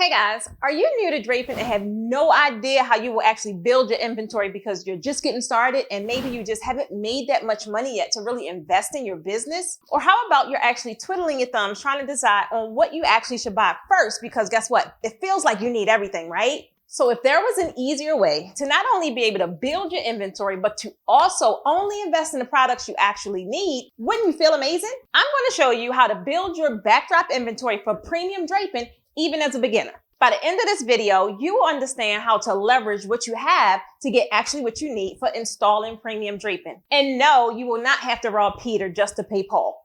Hey guys, are you new to draping and have no idea how you will actually build your inventory because you're just getting started and maybe you just haven't made that much money yet to really invest in your business? Or how about you're actually twiddling your thumbs trying to decide on what you actually should buy first, because guess what? It feels like you need everything, right? So if there was an easier way to not only be able to build your inventory, but to also only invest in the products you actually need, wouldn't you feel amazing? I'm going to show you how to build your backdrop inventory for premium draping even as a beginner. By the end of this video, you will understand how to leverage what you have to get actually what you need for installing premium draping. And no, you will not have to rob Peter just to pay Paul.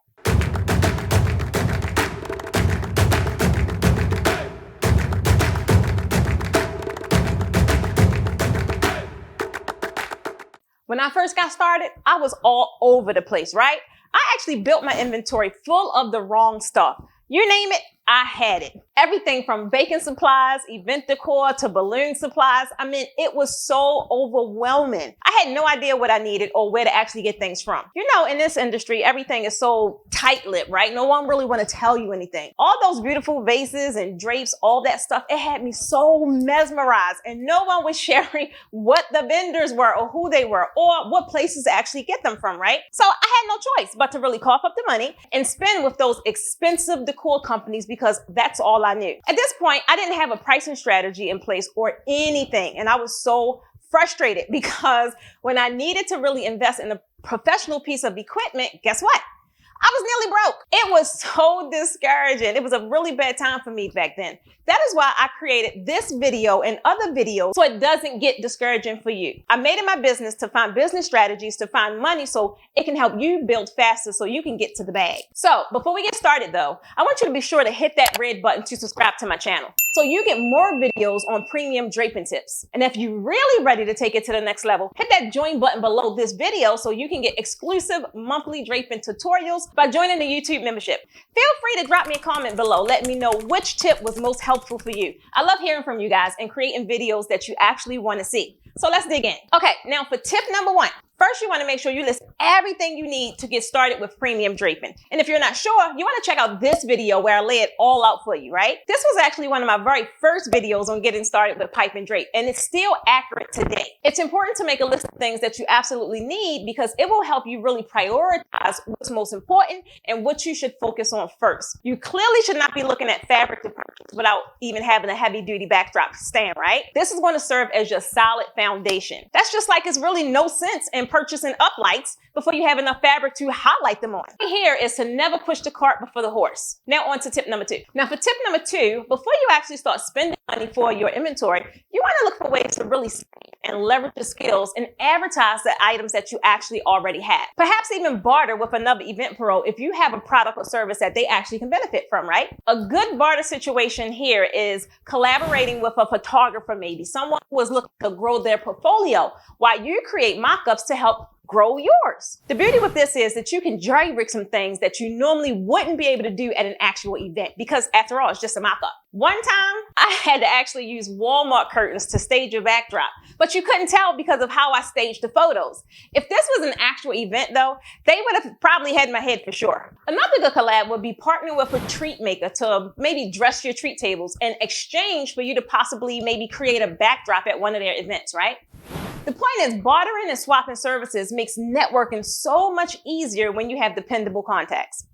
When I first got started, I was all over the place, right? I actually built my inventory full of the wrong stuff. You name it, I had it. Everything from baking supplies, event decor, to balloon supplies. I mean, it was so overwhelming. I had no idea what I needed or where to actually get things from. You know, in this industry, everything is so tight-lipped, right? No one really want to tell you anything. All those beautiful vases and drapes, all that stuff, it had me so mesmerized, and no one was sharing what the vendors were or who they were or what places to actually get them from, right? So I had no choice but to really cough up the money and spend with those expensive decor companies because that's all I knew. At this point, I didn't have a pricing strategy in place or anything, and I was so frustrated because when I needed to really invest in a professional piece of equipment, guess what? I was nearly broke. It was so discouraging. It was a really bad time for me back then. That is why I created this video and other videos so it doesn't get discouraging for you. I made it my business to find business strategies to find money so it can help you build faster so you can get to the bag. So before we get started though, I want you to be sure to hit that red button to subscribe to my channel so you get more videos on premium draping tips. And if you're really ready to take it to the next level, hit that join button below this video so you can get exclusive monthly draping tutorials by joining the YouTube membership. Feel free to drop me a comment below. Let me know which tip was most helpful for you. I love hearing from you guys and creating videos that you actually want to see. So let's dig in. Okay, now for tip number 1. First, you want to make sure you list everything you need to get started with premium draping. And if you're not sure, you want to check out this video where I lay it all out for you, right? This was actually one of my very first videos on getting started with pipe and drape, and it's still accurate today. It's important to make a list of things that you absolutely need because it will help you really prioritize what's most important and what you should focus on first. You clearly should not be looking at fabric to purchase without even having a heavy-duty backdrop stand, right? This is going to serve as your solid foundation. That's just like it's really no sense in purchasing uplights before you have enough fabric to highlight them on. Here is to never push the cart before the horse. Now on to tip number 2. Now for tip number 2, before you actually start spending money for your inventory, you want to look for ways to really save and leverage your skills and advertise the items that you actually already have. Perhaps even barter with another event pro if you have a product or service that they actually can benefit from, right? A good barter situation here is collaborating with a photographer, maybe someone who is looking to grow their portfolio while you create mock-ups to help grow yours. The beauty with this is that you can jerry-rig some things that you normally wouldn't be able to do at an actual event because after all, it's just a mock-up. One time, I had to actually use Walmart curtains to stage a backdrop, but you couldn't tell because of how I staged the photos. If this was an actual event though, they would have probably had my head for sure. Another good collab would be partnering with a treat maker to maybe dress your treat tables in exchange for you to possibly maybe create a backdrop at one of their events, right? The point is, bartering and swapping services makes networking so much easier when you have dependable contacts.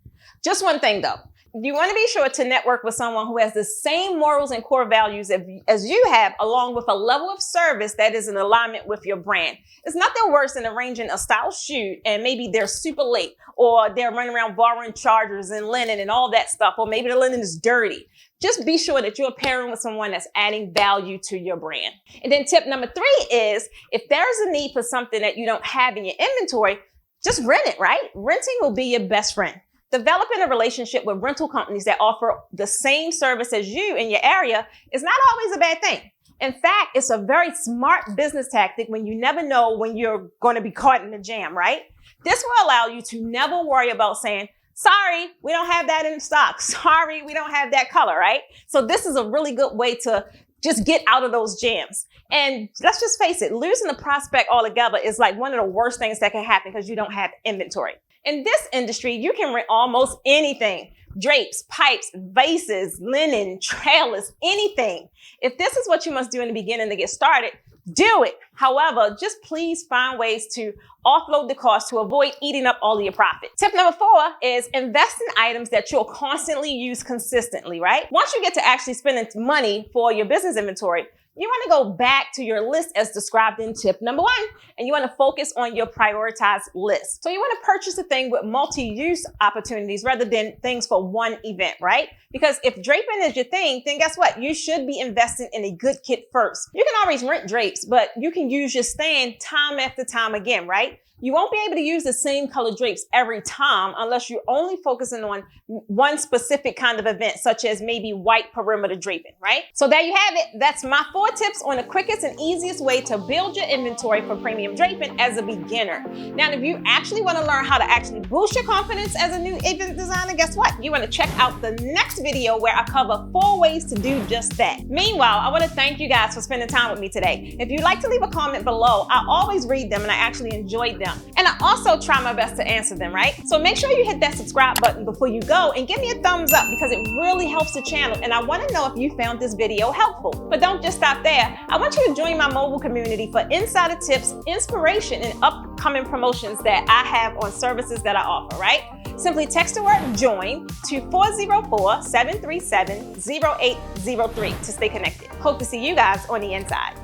Just one thing though, you want to be sure to network with someone who has the same morals and core values as you have, along with a level of service that is in alignment with your brand. It's nothing worse than arranging a style shoot and maybe they're super late or they're running around borrowing chargers and linen and all that stuff, or maybe the linen is dirty. Just be sure that you're pairing with someone that's adding value to your brand. And then tip number 3 is if there's a need for something that you don't have in your inventory, just rent it, right? Renting will be your best friend. Developing a relationship with rental companies that offer the same service as you in your area is not always a bad thing. In fact, it's a very smart business tactic when you never know when you're going to be caught in a jam, right? This will allow you to never worry about saying, sorry, we don't have that in stock. Sorry, we don't have that color, right? So this is a really good way to just get out of those jams. And let's just face it, losing the prospect altogether is like one of the worst things that can happen because you don't have inventory. In this industry, you can rent almost anything. Drapes, pipes, vases, linen, trailers, anything. If this is what you must do in the beginning to get started, do it. However, just please find ways to offload the cost to avoid eating up all of your profit. Tip number 4 is invest in items that you'll constantly use consistently, right? Once you get to actually spending money for your business inventory, you want to go back to your list as described in tip number 1, and you want to focus on your prioritized list. So you want to purchase a thing with multi-use opportunities rather than things for one event, right? Because if draping is your thing, then guess what? You should be investing in a good kit first. You can always rent drapes, but you can use your stand time after time again, right? You won't be able to use the same color drapes every time unless you're only focusing on one specific kind of event, such as maybe white perimeter draping, right? So there you have it. That's my 4 tips on the quickest and easiest way to build your inventory for premium draping as a beginner. Now, if you actually want to learn how to actually boost your confidence as a new event designer, guess what? You want to check out the next video where I cover 4 ways to do just that. Meanwhile, I want to thank you guys for spending time with me today. If you'd like to leave a comment below, I always read them and I actually enjoyed them. And I also try my best to answer them, right? So make sure you hit that subscribe button before you go and give me a thumbs up because it really helps the channel. And I want to know if you found this video helpful. But don't just stop there. I want you to join my mobile community for insider tips, inspiration, and upcoming promotions that I have on services that I offer, right? Simply text the word JOIN to 404-737-0803 to stay connected. Hope to see you guys on the inside.